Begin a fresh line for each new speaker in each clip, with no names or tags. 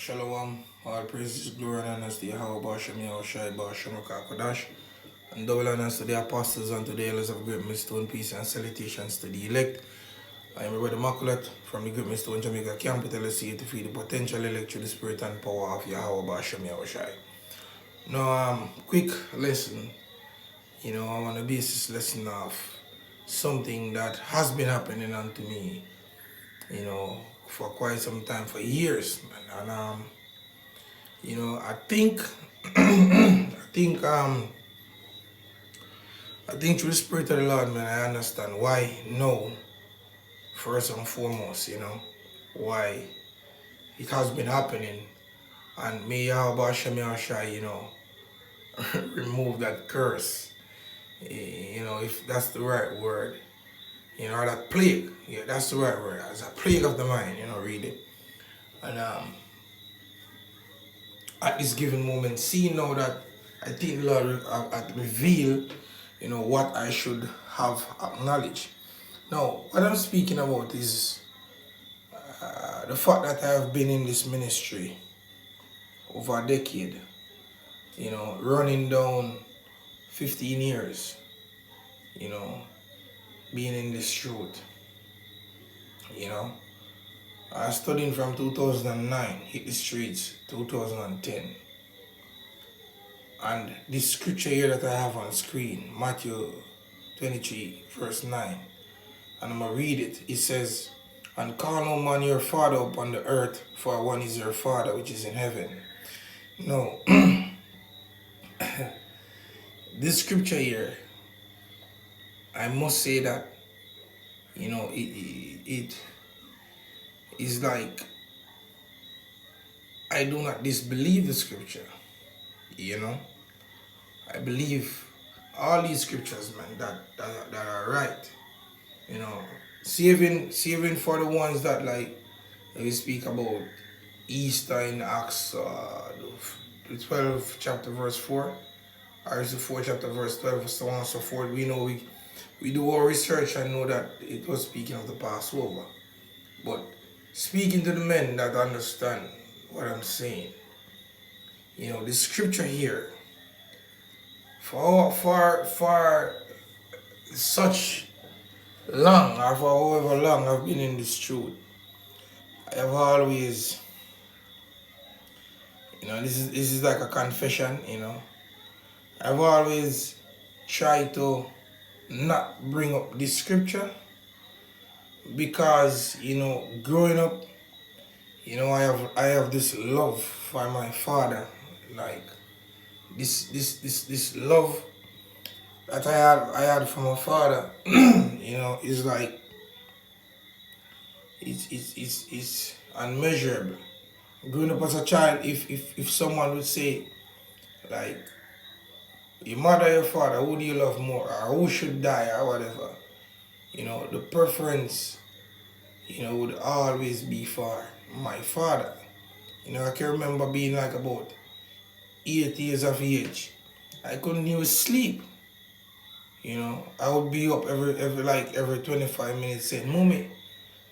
Shalom, all praises, glory, and honor to Yahweh Bashem, Yahweh Shai, Bashem, Kodash, and double honors to the apostles and to the elders of Great Millstone, peace and salutations to the elect. I am Brother Immaculate from the Great Millstone Jamaica Camp with LSC to feed the potential elect through the spirit and power of Yahweh Bashem, Yahweh Shai. Now, quick lesson. I want to base this lesson off something that has been happening unto me, for quite some time, for years, man. And I think, I think through the Spirit of the Lord, man, I understand why no, first and foremost, why it has been happening. And may Yahweh Hashem Yahushai, remove that curse, if that's the right word, or that plague, yeah, that's the right word, as a plague of the mind, read it. And at this given moment, see now that I think the Lord had revealed, what I should have acknowledged. Now, what I'm speaking about is the fact that I have been in this ministry over a decade, running down 15 years, being in this truth, I studied from 2009, hit the streets 2010. And this scripture here that I have on screen, Matthew 23, verse 9, and I'm going to read it. It says, "And call no man your father upon the earth, for one is your Father which is in heaven." No, this scripture here, I must say that, it is like, I do not disbelieve the scripture, I believe all these scriptures, man, that are right, saving for the ones that, like, we speak about Easter in Acts, the 12th chapter verse 4, or is the 4th chapter verse 12, so on and so forth. We know we do our research and know that it was speaking of the Passover. But speaking to the men that understand what I'm saying, the scripture here, for such long, or for however long I've been in this truth, I have always, this is like a confession, I've always tried to not bring up this scripture because, growing up, I have this love for my father, like this love that I had for my father, is like, it's unmeasurable. Growing up as a child, if someone would say, like, your mother, your father, who do you love more, or who should die, or whatever, the preference, would always be for my father. I can remember being like about 8 years of age. I couldn't even sleep. I would be up every 25 minutes saying, "Mommy,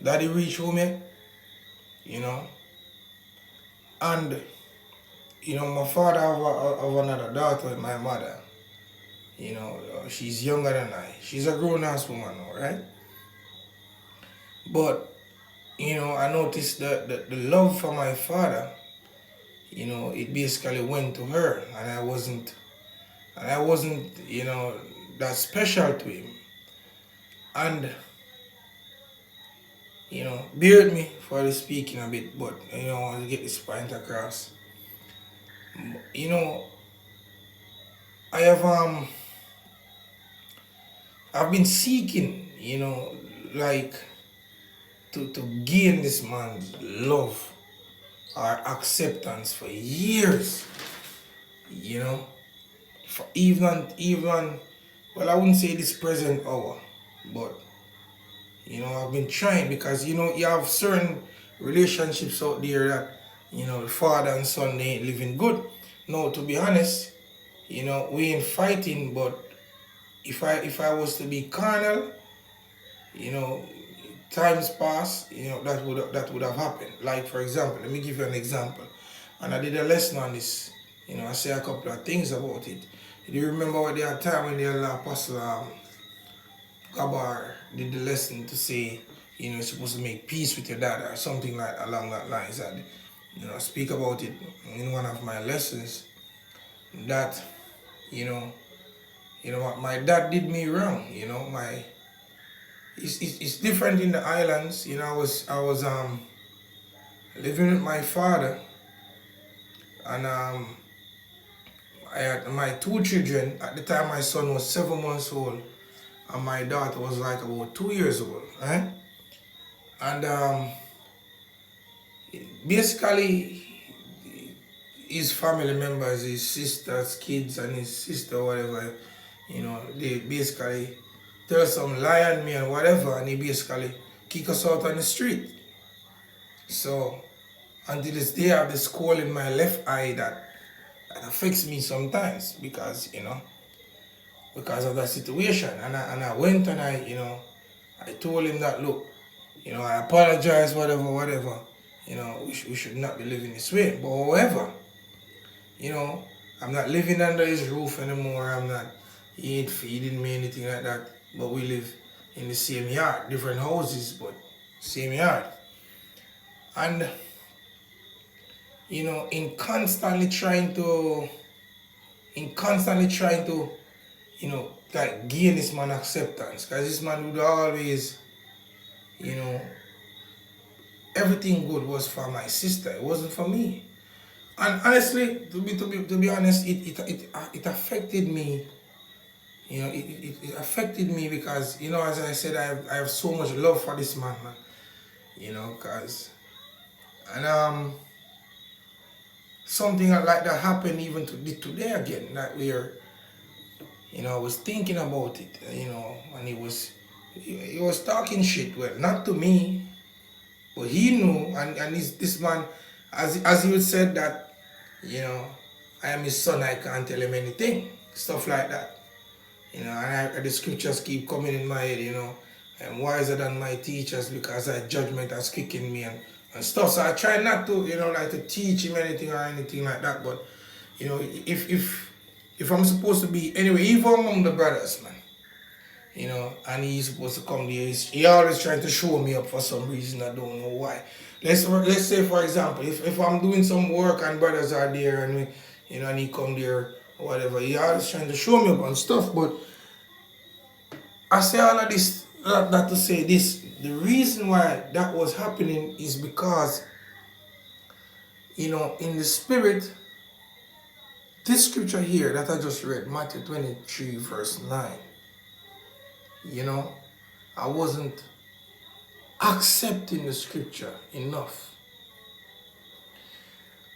Daddy reach home yet?" And my father have another daughter with my mother. She's younger than I. She's a grown-ass woman now, right? But I noticed that the love for my father, it basically went to her, and I wasn't, that special to him. And bear with me for the speaking a bit, but I want to get this point across. I have I've been seeking, like, to gain this man's love or acceptance for years, for even well, I wouldn't say this present hour, but I've been trying, because you have certain relationships out there that the father and son, they ain't living good. No, to be honest, we ain't fighting, but if I was to be carnal, times past, that would have happened. Like, for example, let me give you an example. And I did a lesson on this. I say a couple of things about it. Do you remember what the time when the Apostle Gabar did the lesson to say, you're supposed to make peace with your dad or something like along that lines? And speak about it in one of my lessons that my dad did me wrong. It's different in the islands. I was living with my father, and I had my two children. At the time, my son was 7 months old, and my daughter was like about 2 years old, right? And basically, his family members, his sisters, kids, and his sister, whatever, they basically tell some lie on me and whatever, and he basically kick us out on the street. So until this day, I have this coal in my left eye that affects me sometimes because of that situation. And I went and I told him that, look, I apologize, whatever. We should not be living this way. But however, I'm not living under his roof anymore. He ain't feeding me, anything like that. But we live in the same yard, different houses, but same yard. And, in constantly trying to, like gain this man acceptance. Because this man would always, everything good was for my sister. It wasn't for me. And honestly, to be honest, it affected me. It affected me because, as I said, I have so much love for this man. Cause, and something like that happened even today again. That I was thinking about it, and he was talking shit. Well, not to me, but he knew, and this man, as he would said that, I am his son, I can't tell him anything, stuff like that. And the scriptures keep coming in my head, I'm wiser than my teachers because judgment has quick in me and stuff. So I try not to, like to teach him anything or anything like that. But, if I'm supposed to be, anyway, even among the brothers, man, and he's supposed to come there, he always trying to show me up for some reason, I don't know why. Let's say, for example, if I'm doing some work and brothers are there and and he come there or whatever, he always trying to show me up and stuff. But I say all of this, that to say this, the reason why that was happening is because, in the spirit, this scripture here that I just read, Matthew 23 verse 9, I wasn't accepting the scripture enough.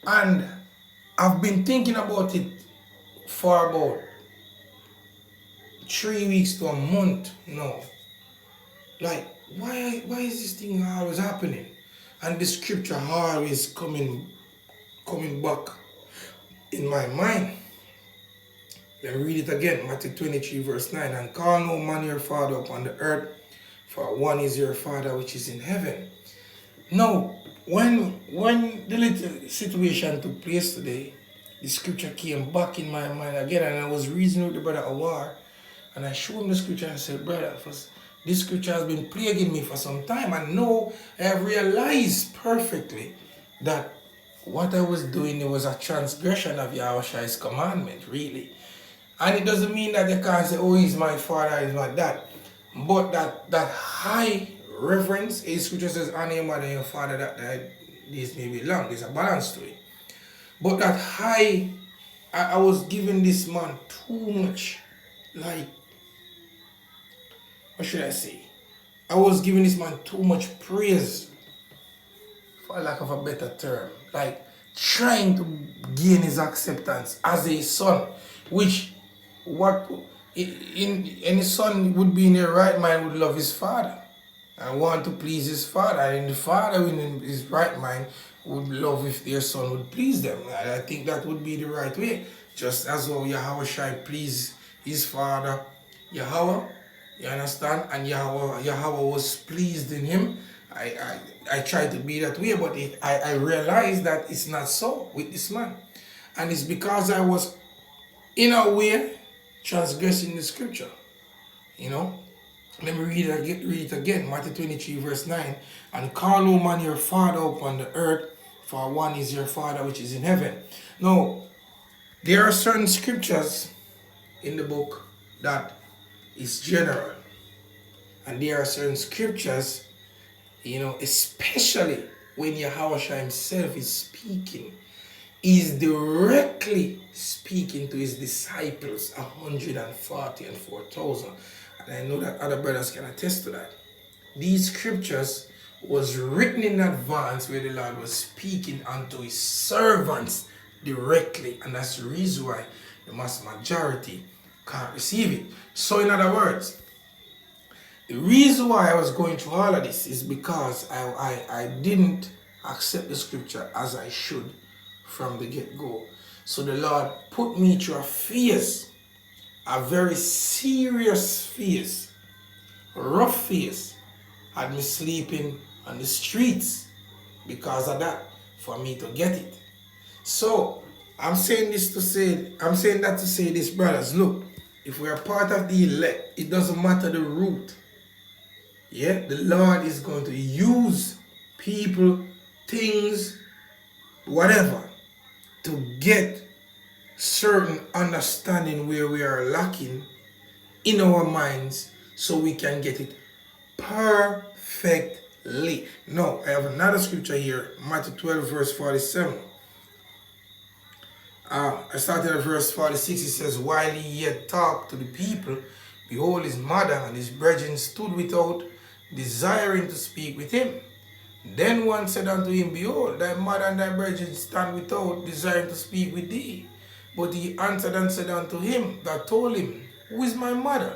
And I've been thinking about it for about 3 weeks to a month now. Like, why is this thing always happening? And the scripture always coming back in my mind. Let me read it again, Matthew 23 verse 9. And call no man your father upon the earth, for one is your Father which is in heaven. Now, when the little situation took place today, the scripture came back in my mind again, and I was reasoning with the brother Awar, and I showed him the scripture and I said, brother, this scripture has been plaguing me for some time, and now I have realized perfectly that what I was doing, it was a transgression of Yahweh's commandment, really. And it doesn't mean that you can't say, oh, he's my father, he's my dad. But that high reverence, his scripture says, honor your mother and your father, that this may be long. There's a balance to it. But that high, I was giving this man too much, like, what should I say? I was giving this man too much praise, for lack of a better term. Like, trying to gain his acceptance as a son, which, any son would be in their right mind would love his father and want to please his father, and the father in his right mind would love if their son would please them. I think that would be the right way. Just as how Yahweh Shai pleased his father Yahweh, you understand, and Yahweh was pleased in him. I try to be that way, but I realized that it's not so with this man. And it's because I was, in a way, transgressing the scripture. You know? Let me read it again. Matthew 23, verse 9. And call, O man, your father upon the earth, for one is your father which is in heaven. Now, there are certain scriptures in the book that is general. And there are certain scriptures, especially when Yahweh himself is speaking, is directly speaking to his disciples, 140 and 4,000. And I know that other brothers can attest to that. These scriptures was written in advance where the Lord was speaking unto his servants directly. And that's the reason why the mass majority can't receive it. So in other words, the reason why I was going through all of this is because I didn't accept the scripture as I should from the get-go. So the Lord put me through a phase, a very serious phase, a rough phase, had me sleeping on the streets because of that, for me to get it. So I'm saying that to say this, brothers, look, if we are part of the elect, it doesn't matter the root. Yeah, the Lord is going to use people, things, whatever, to get certain understanding where we are lacking in our minds so we can get it perfectly. Now, I have another scripture here, Matthew 12, verse 47. I started at verse 46. It says, while he yet talked to the people, behold, his mother and his brethren stood without, desiring to speak with him. Then one said unto him, behold, thy mother and thy brethren stand without, desiring to speak with thee. But he answered and said unto him that told him, who is my mother,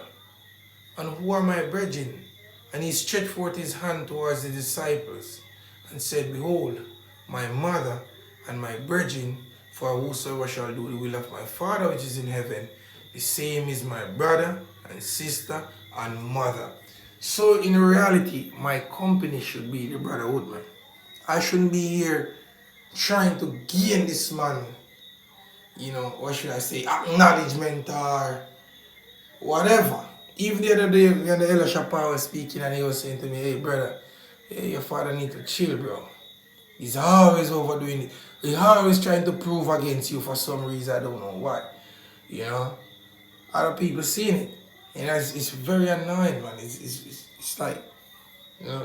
and who are my brethren? And he stretched forth his hand towards the disciples, and said, behold, my mother and my brethren, for whosoever shall do the will of my Father which is in heaven, the same is my brother and sister and mother. So in reality, my company should be the brotherhood, man. I shouldn't be here trying to gain this man, what should I say, acknowledgement or whatever. Even the other day when the Elder Shapar was speaking and he was saying to me, hey brother, your father need to chill, bro. He's always overdoing it. He's always trying to prove against you for some reason, I don't know why. Other people seeing it. And it's very annoying, man. It's like,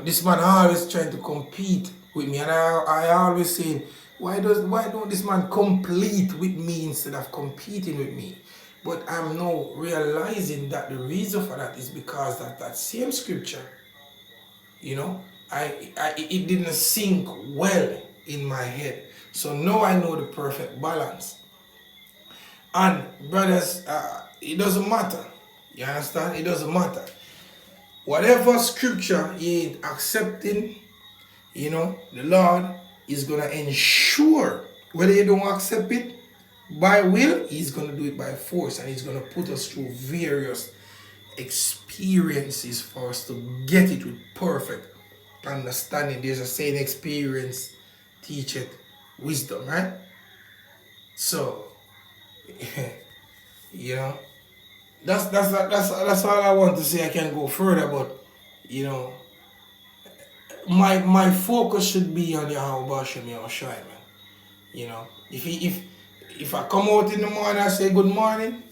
this man always trying to compete with me. And I always say, why don't this man complete with me instead of competing with me? But I'm now realizing that the reason for that is because that same scripture, it didn't sink well in my head. So now I know the perfect balance. And brothers, it doesn't matter. You understand? It doesn't matter. Whatever scripture you ain't accepting, the Lord is going to ensure whether you don't accept it by will, he's going to do it by force, and he's going to put us through various experiences for us to get it with perfect understanding. There's a saying, experience teacheth wisdom, right? So, that's all I want to say. I can go further, but my focus should be on Yahweh Shem Yahushai, man. If I come out in the morning and say good morning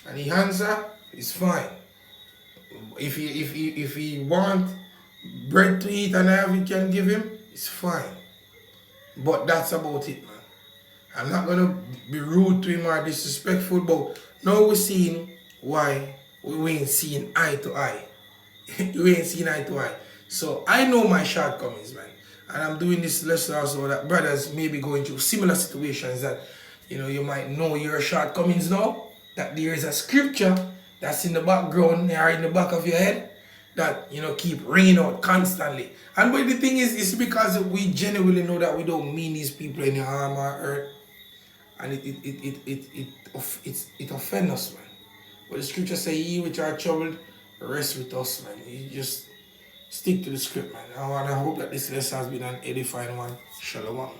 and he answer, it's fine. If he want bread to eat and I can give him, it's fine. But that's about it, man. I'm not gonna be rude to him or disrespectful, but now we're seeing why we ain't seeing eye to eye. We ain't seeing eye to eye. So I know my shortcomings, man. And I'm doing this lesson also that brothers may be going through similar situations that, you might know your shortcomings now. That there is a scripture that's in the background or in the back of your head that, keep ringing out constantly. And but the thing is, it's because we genuinely know that we don't mean these people any harm or hurt. And it offends us, man. But the scripture say, ye which are troubled, rest with us, man. You just stick to the script, man. I hope that this lesson has been an edifying one. Shalom.